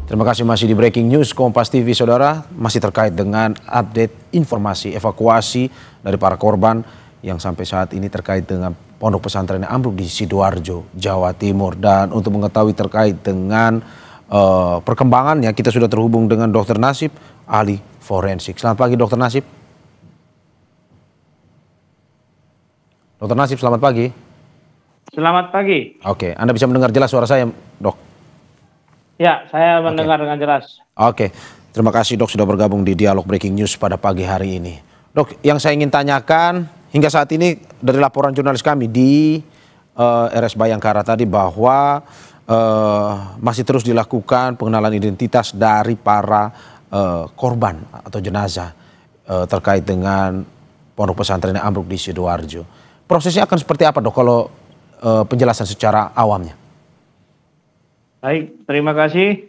Terima kasih masih di Breaking News Kompas TV, saudara. Masih terkait dengan update informasi evakuasi dari para korban yang sampai saat ini terkait dengan pondok pesantren yang ambruk di Sidoarjo, Jawa Timur. Dan untuk mengetahui terkait dengan perkembangannya, kita sudah terhubung dengan Dr. Nasib, ahli forensik. Selamat pagi, Dr. Nasib. Dr. Nasib, selamat pagi. Selamat pagi. Oke, Anda bisa mendengar jelas suara saya, Dok? Ya, saya mendengar dengan jelas. Oke, terima kasih Dok sudah bergabung di Dialog Breaking News pada pagi hari ini. Dok, yang saya ingin tanyakan hingga saat ini dari laporan jurnalis kami di RS Bayangkara tadi bahwa masih terus dilakukan pengenalan identitas dari para korban atau jenazah terkait dengan pondok pesantren yang ambruk di Sidoarjo. Prosesnya akan seperti apa, Dok, kalau penjelasan secara awamnya? Baik, terima kasih.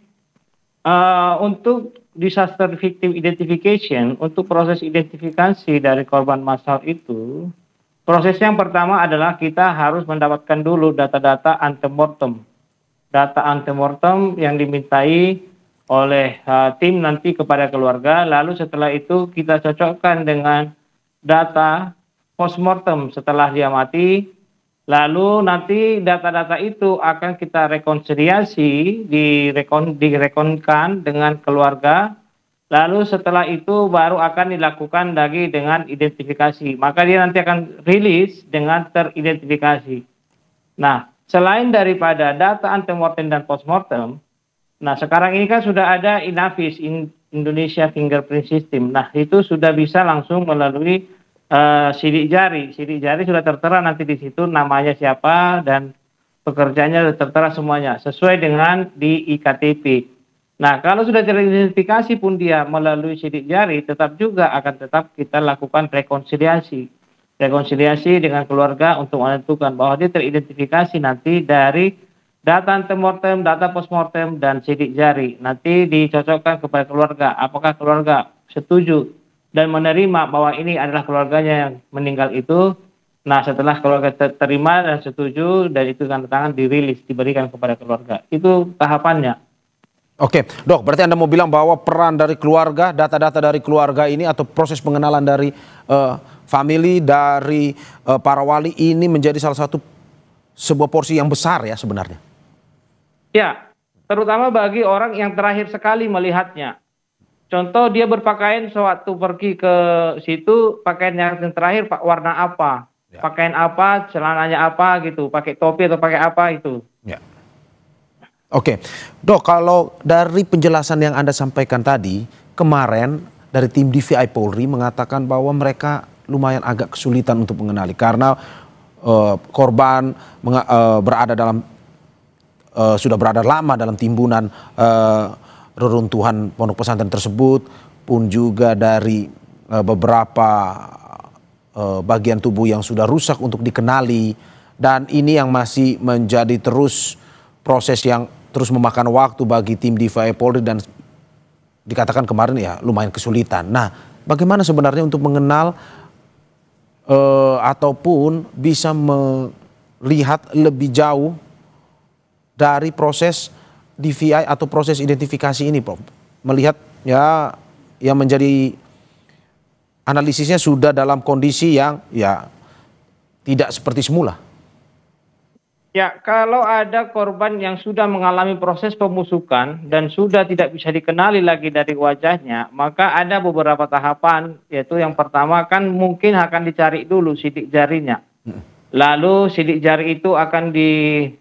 Untuk disaster victim identification, untuk proses identifikasi dari korban massal itu, prosesnya yang pertama adalah kita harus mendapatkan dulu data-data antemortem. Data antemortem yang dimintai oleh tim nanti kepada keluarga, lalu setelah itu kita cocokkan dengan data postmortem setelah dia mati. Lalu nanti data-data itu akan kita rekonsiliasi, direkonkan dengan keluarga. Lalu setelah itu baru akan dilakukan lagi dengan identifikasi. Maka dia nanti akan rilis dengan teridentifikasi. Nah, selain daripada data antemortem dan postmortem, nah sekarang ini kan sudah ada Inavis, Indonesia Fingerprint System. Nah, itu sudah bisa langsung melalui sidik jari sudah tertera nanti di situ namanya siapa dan pekerjaannya sudah tertera semuanya sesuai dengan di iktp. Nah, kalau sudah teridentifikasi pun dia melalui sidik jari, tetap kita lakukan rekonsiliasi dengan keluarga untuk menentukan bahwa dia teridentifikasi nanti dari data antemortem, data postmortem dan sidik jari. Nanti dicocokkan kepada keluarga, apakah keluarga setuju dan menerima bahwa ini adalah keluarganya yang meninggal itu. Nah, setelah keluarga terima dan setuju, dan itu tanda tangan dirilis, diberikan kepada keluarga. Itu tahapannya. Oke, Dok, berarti Anda mau bilang bahwa peran dari keluarga, data-data dari keluarga ini atau proses pengenalan dari family, dari para wali ini menjadi salah satu sebuah porsi yang besar ya sebenarnya? Ya, terutama bagi orang yang terakhir sekali melihatnya. Contoh dia berpakaian sewaktu pergi ke situ, pakaian yang terakhir warna apa, pakaian apa, celananya apa gitu, pakai topi atau pakai apa itu. Ya. Oke, Dok, kalau dari penjelasan yang Anda sampaikan tadi, kemarin dari tim DVI Polri mengatakan bahwa mereka lumayan agak kesulitan untuk mengenali karena korban sudah berada lama dalam timbunan reruntuhan pondok pesantren tersebut, pun juga dari beberapa bagian tubuh yang sudah rusak untuk dikenali, dan ini yang masih menjadi terus proses yang terus memakan waktu bagi tim DVI Polri dan dikatakan kemarin ya lumayan kesulitan. Nah, bagaimana sebenarnya untuk mengenal ataupun bisa melihat lebih jauh dari proses DVI atau proses identifikasi ini, Prof? Melihat ya yang menjadi analisisnya sudah dalam kondisi yang ya tidak seperti semula. Ya, kalau ada korban yang sudah mengalami proses pemusukan dan sudah tidak bisa dikenali lagi dari wajahnya, maka ada beberapa tahapan, yaitu yang pertama kan mungkin akan dicari dulu sidik jarinya. Lalu sidik jari itu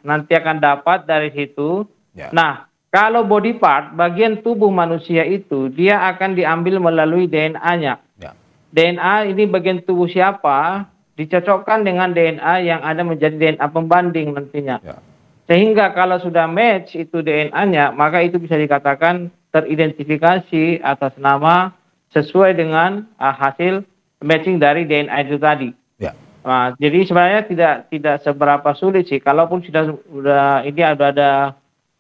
nanti akan dapat dari situ. Ya. Nah, kalau body part, bagian tubuh manusia itu, dia akan diambil melalui DNA-nya. Ya. DNA ini bagian tubuh siapa, dicocokkan dengan DNA yang ada menjadi DNA pembanding nantinya. Ya. Sehingga kalau sudah match itu DNA-nya, maka itu bisa dikatakan teridentifikasi atas nama sesuai dengan hasil matching dari DNA itu tadi. Ya. Nah, jadi sebenarnya tidak seberapa sulit sih, kalaupun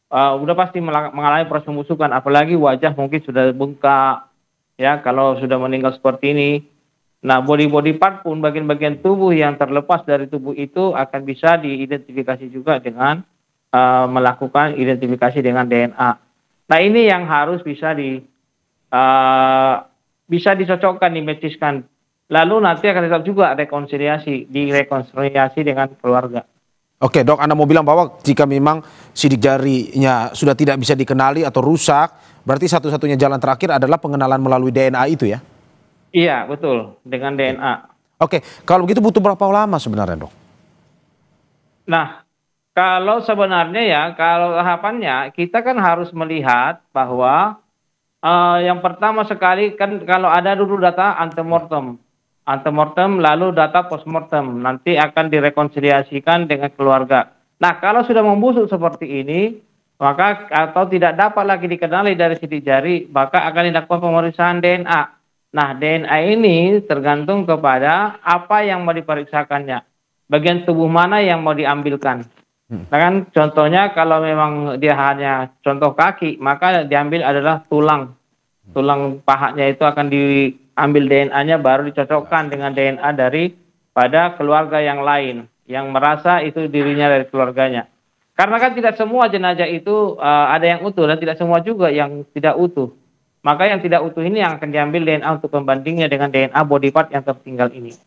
udah pasti mengalami proses pembusukan, apalagi wajah mungkin sudah bengkak, ya kalau sudah meninggal seperti ini. Nah, body part pun bagian-bagian tubuh yang terlepas dari tubuh itu akan bisa diidentifikasi juga dengan melakukan identifikasi dengan DNA. Nah ini yang harus bisa dicocokkan, dimatchkan. Lalu nanti akan tetap juga direkonsiliasi dengan keluarga. Oke, Dok, Anda mau bilang bahwa jika memang sidik jarinya sudah tidak bisa dikenali atau rusak, berarti satu-satunya jalan terakhir adalah pengenalan melalui DNA itu ya? Iya, betul, dengan Oke. DNA. Oke, kalau begitu butuh berapa lama sebenarnya, Dok? Nah, kalau sebenarnya ya, kalau tahapannya kita kan harus melihat bahwa yang pertama sekali kan kalau ada dulu data antemortem, lalu data postmortem, nanti akan direkonsiliasikan dengan keluarga. Nah, kalau sudah membusuk seperti ini, maka atau tidak dapat lagi dikenali dari sidik jari, maka akan dilakukan pemeriksaan DNA. Nah, DNA ini tergantung kepada apa yang mau diperiksakannya, bagian tubuh mana yang mau diambilkan. Nah kan contohnya kalau memang dia hanya contoh kaki, maka diambil adalah tulang pahanya itu akan diambil DNA-nya baru dicocokkan dengan DNA daripada keluarga yang lain yang merasa itu dirinya dari keluarganya. Karena kan tidak semua jenazah itu ada yang utuh dan tidak semua juga yang tidak utuh. Maka yang tidak utuh ini yang akan diambil DNA untuk pembandingnya dengan DNA body part yang tertinggal ini.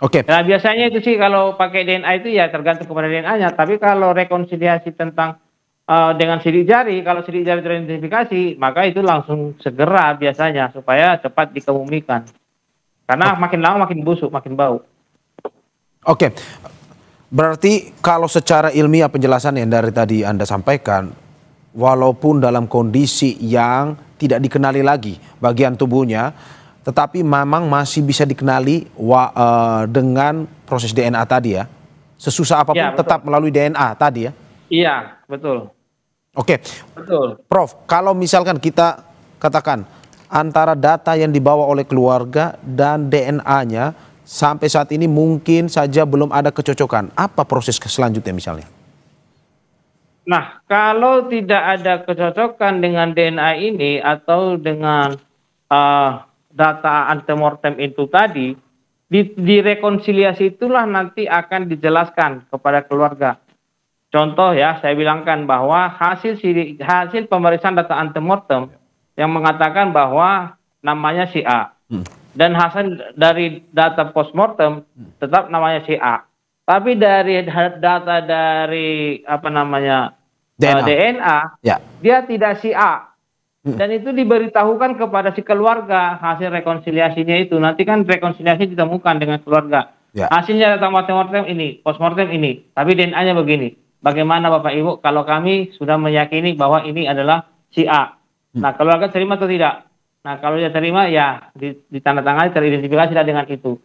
Oke. Nah biasanya itu sih kalau pakai DNA itu ya tergantung kepada DNA-nya. Tapi kalau rekonsiliasi tentang dengan sidik jari, kalau sidik jari teridentifikasi, maka itu langsung segera biasanya supaya cepat dikebumikan. Karena makin lama makin busuk, makin bau. Oke, berarti kalau secara ilmiah penjelasan yang dari tadi Anda sampaikan, walaupun dalam kondisi yang tidak dikenali lagi bagian tubuhnya, tetapi memang masih bisa dikenali dengan proses DNA tadi ya? Sesusah apapun Ya, tetap melalui DNA tadi ya? Iya, betul. Oke, Betul. Prof, kalau misalkan kita katakan antara data yang dibawa oleh keluarga dan DNA-nya sampai saat ini mungkin saja belum ada kecocokan. Apa proses selanjutnya misalnya? Nah, kalau tidak ada kecocokan dengan DNA ini atau dengan data antemortem itu tadi, direkonsiliasi itulah nanti akan dijelaskan kepada keluarga. Contoh ya, saya bilangkan bahwa hasil pemeriksaan data antemortem yang mengatakan bahwa namanya si A. Dan hasil dari data postmortem tetap namanya si A. Tapi dari data dari DNA, Ya. dia tidak si A. Dan itu diberitahukan kepada si keluarga hasil rekonsiliasinya itu. Nanti kan rekonsiliasi ditemukan dengan keluarga. Ya. Hasilnya data antemortem ini, postmortem ini, tapi DNA-nya begini. Bagaimana Bapak Ibu kalau kami sudah meyakini bahwa ini adalah si A. Nah, keluarga terima atau tidak? Nah, kalau dia terima ya ditandatangani teridentifikasi dengan itu.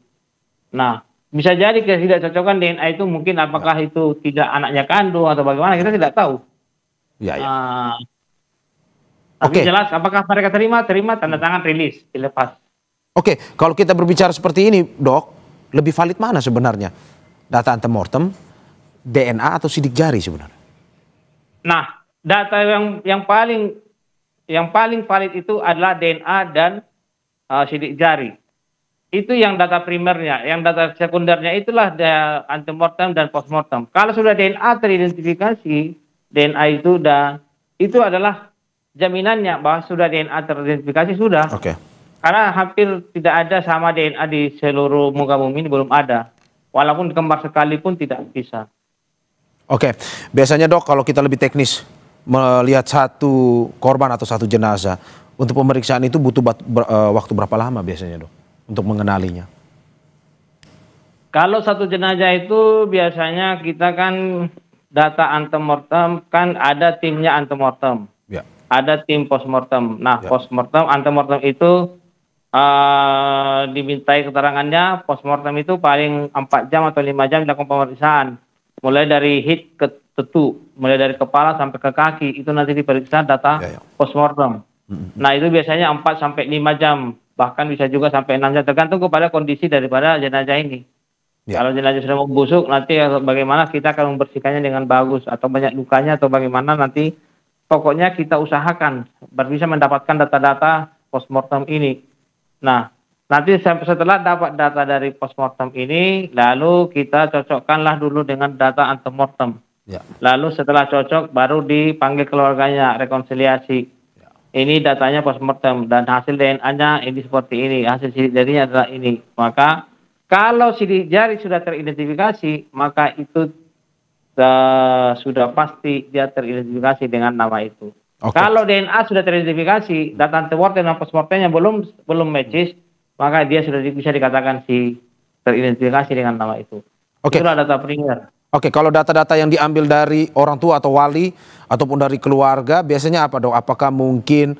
Nah, bisa jadi ketidakcocokan DNA itu mungkin apakah itu tidak anaknya kandung atau bagaimana kita tidak tahu. Ya, ya. Tapi jelas apakah mereka terima tanda tangan rilis dilepas. Oke, kalau kita berbicara seperti ini, Dok, lebih valid mana sebenarnya? Data antemortem, DNA atau sidik jari sebenarnya? Nah, data yang paling valid itu adalah DNA dan sidik jari. Itu yang data primernya, yang data sekundernya itulah antemortem dan postmortem. Kalau sudah DNA teridentifikasi, DNA itu adalah jaminannya bahwa sudah DNA teridentifikasi sudah. Oke. Karena hampir tidak ada sama DNA di seluruh muka bumi ini belum ada. Walaupun kembar sekalipun tidak bisa. Oke, biasanya Dok kalau kita lebih teknis melihat satu korban atau satu jenazah, untuk pemeriksaan itu butuh waktu berapa lama biasanya Dok untuk mengenalinya? Kalau satu jenazah itu biasanya kita kan data antemortem kan ada timnya antemortem. Ya. Ada tim postmortem. Nah, Ya. postmortem antemortem itu dimintai keterangannya, postmortem itu paling 4 jam atau 5 jam dilakukan pemeriksaan. Mulai dari hit ke tetu, mulai dari kepala sampai ke kaki, itu nanti diperiksa data postmortem. Nah, itu biasanya 4 sampai 5 jam, bahkan bisa juga sampai 6 jam, tergantung kepada kondisi daripada jenazah ini. Ya. Kalau jenazah sudah membusuk, nanti bagaimana kita akan membersihkannya dengan bagus, atau banyak lukanya, atau bagaimana nanti, pokoknya kita usahakan bisa mendapatkan data-data postmortem ini. Nah, nanti setelah dapat data dari postmortem ini, lalu kita cocokkanlah dulu dengan data antemortem. Ya. Lalu setelah cocok, baru dipanggil keluarganya, rekonsiliasi. ini datanya postmortem dan hasil DNA-nya ini seperti ini, hasil sidik jarinya adalah ini. Maka kalau sidik jari sudah teridentifikasi, maka itu sudah pasti dia teridentifikasi dengan nama itu. Oke. Kalau DNA sudah teridentifikasi, data antemortem dan postmortemnya belum matches, maka dia sudah bisa dikatakan si teridentifikasi dengan nama itu. Oke. Itulah data primer. Oke, kalau data-data yang diambil dari orang tua atau wali ataupun dari keluarga biasanya apa dok? Apakah mungkin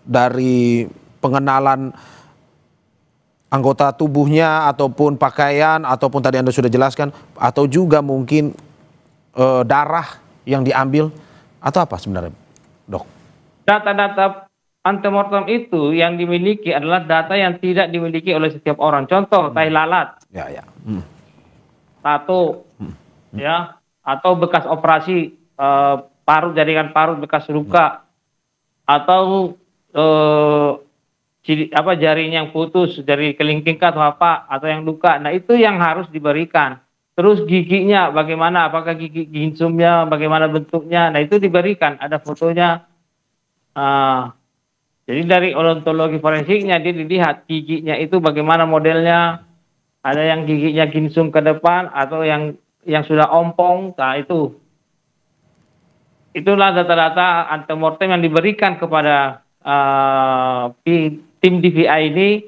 dari pengenalan anggota tubuhnya ataupun pakaian ataupun tadi Anda sudah jelaskan atau juga mungkin darah yang diambil atau apa sebenarnya dok? Data-data antemortem itu yang dimiliki adalah data yang tidak dimiliki oleh setiap orang. Contoh, tai lalat. Ya, ya. Tato, ya, atau bekas operasi parut, jaringan parut bekas luka, atau jaring yang putus dari kelingking atau apa, atau yang luka. Nah itu yang harus diberikan. Terus giginya bagaimana, apakah gigi ginsumnya, bagaimana bentuknya, nah itu diberikan, ada fotonya. Jadi dari odontologi forensiknya dia dilihat giginya itu bagaimana modelnya. Ada yang giginya ginsum ke depan atau yang sudah ompong. Nah itulah data-data antemortem yang diberikan kepada tim DVI ini.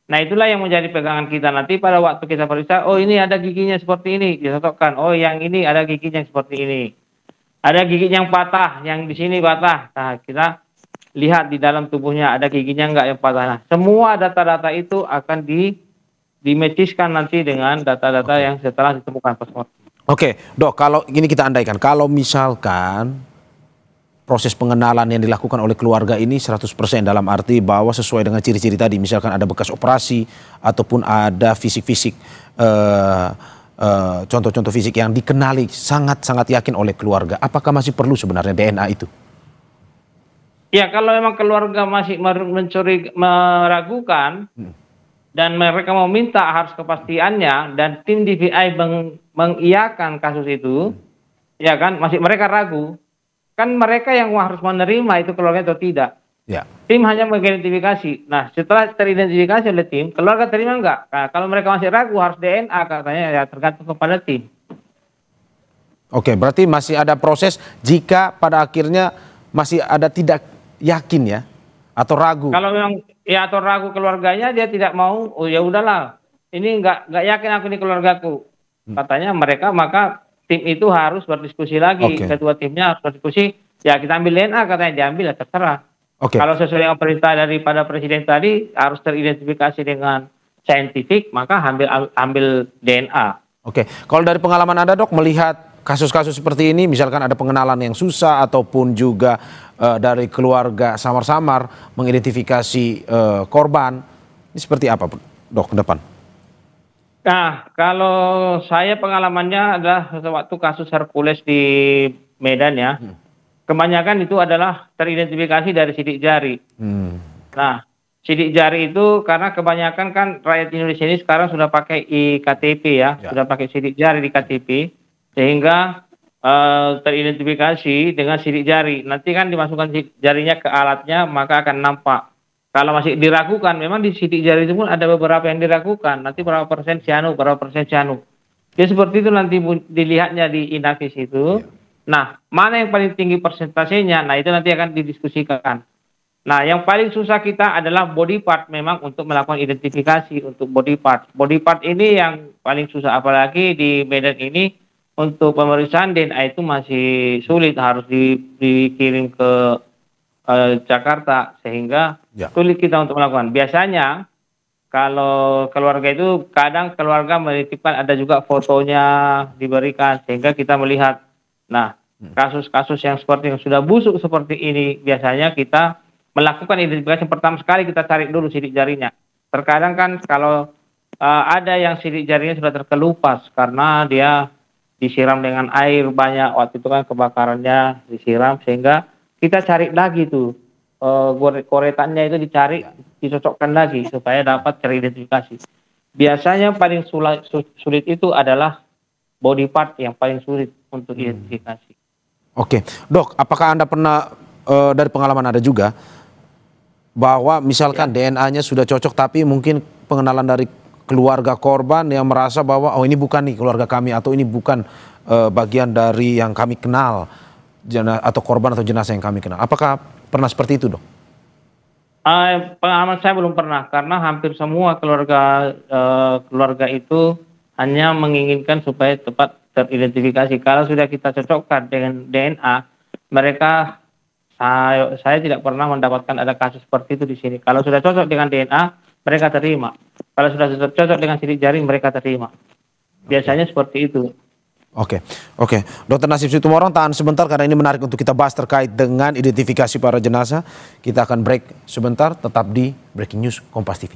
Nah itulah yang menjadi pegangan kita nanti pada waktu kita periksa. Oh ini ada giginya seperti ini, disotokkan. Oh yang ini ada giginya seperti ini. Ada gigi yang patah, yang di sini patah. Nah kita lihat di dalam tubuhnya ada giginya enggak yang patah. Nah, semua data-data itu akan dimatchkan nanti dengan data-data yang setelah ditemukan postmortem. Oke, dok, kalau ini kita andaikan, kalau misalkan proses pengenalan yang dilakukan oleh keluarga ini 100% dalam arti bahwa sesuai dengan ciri-ciri tadi, misalkan ada bekas operasi ataupun ada fisik-fisik, contoh-contoh fisik yang dikenali sangat-sangat yakin oleh keluarga, apakah masih perlu sebenarnya DNA itu? Ya, kalau memang keluarga masih meragukan, dan mereka meminta harus kepastiannya dan tim DVI mengiyakan kasus itu, ya kan masih mereka ragu, kan mereka yang harus menerima itu keluarga atau tidak. Ya. Tim hanya mengidentifikasi. Nah setelah teridentifikasi oleh tim, keluarga terima enggak? Nah, kalau mereka masih ragu harus DNA katanya, ya tergantung kepada tim. Oke, berarti masih ada proses jika pada akhirnya masih ada tidak yakin ya atau ragu. Kalau memang ya atau ragu keluarganya dia tidak mau, oh ya udahlah, ini nggak yakin aku ini keluargaku, katanya mereka, maka tim itu harus berdiskusi lagi. Ketua timnya harus berdiskusi, ya kita ambil DNA katanya, diambil ya terserah. Kalau sesuai dengan perintah daripada presiden tadi harus teridentifikasi dengan saintifik, maka ambil DNA. Oke, kalau dari pengalaman Anda dok melihat kasus-kasus seperti ini, misalkan ada pengenalan yang susah ataupun juga dari keluarga samar-samar mengidentifikasi korban, ini seperti apa dok ke depan? Nah, kalau saya pengalamannya adalah waktu kasus Hercules di Medan ya, kebanyakan itu adalah teridentifikasi dari sidik jari. Nah, sidik jari itu karena kebanyakan kan rakyat Indonesia ini sekarang sudah pakai iKTP ya, sudah pakai sidik jari di KTP. Sehingga teridentifikasi dengan sidik jari. Nanti kan dimasukkan sidik jarinya ke alatnya, maka akan nampak. Kalau masih diragukan, memang di sidik jari itu pun ada beberapa yang diragukan. Nanti berapa persen cyano, berapa persen cyano. Ya seperti itu nanti dilihatnya di Inavis itu. Nah, mana yang paling tinggi persentasenya? Nah, itu nanti akan didiskusikan. Nah, yang paling susah kita adalah body part memang untuk melakukan identifikasi untuk body part. Body part ini yang paling susah, apalagi di Medan ini. Untuk pemeriksaan DNA itu masih sulit, harus dikirim ke Jakarta, sehingga sulit kita untuk melakukan. Biasanya kalau keluarga itu kadang keluarga menitipkan ada juga fotonya diberikan sehingga kita melihat. Nah, kasus-kasus yang seperti yang sudah busuk seperti ini biasanya kita melakukan identifikasi pertama sekali, kita cari dulu sidik jarinya. Terkadang kan kalau ada yang sidik jarinya sudah terkelupas karena dia disiram dengan air banyak, waktu itu kan kebakarannya disiram, sehingga kita cari lagi tuh goretannya itu dicari, dicocokkan lagi supaya dapat teridentifikasi. Biasanya paling sulit itu adalah body part yang paling sulit untuk identifikasi. Oke, dok, apakah Anda pernah dari pengalaman Anda juga bahwa misalkan DNA-nya sudah cocok tapi mungkin pengenalan dari keluarga korban yang merasa bahwa oh ini bukan nih keluarga kami atau ini bukan bagian dari yang kami kenal atau korban atau jenazah yang kami kenal. Apakah pernah seperti itu, Dok? Pengalaman saya belum pernah karena hampir semua keluarga itu hanya menginginkan supaya tepat teridentifikasi. Kalau sudah kita cocokkan dengan DNA, mereka saya tidak pernah mendapatkan ada kasus seperti itu di sini. Kalau sudah cocok dengan DNA, mereka terima. Kalau sudah cocok dengan sidik jari, mereka terima. Biasanya seperti itu. Oke. Dr. Nasib Situmorang, tahan sebentar karena ini menarik untuk kita bahas terkait dengan identifikasi para jenazah. Kita akan break sebentar, tetap di Breaking News Kompas TV.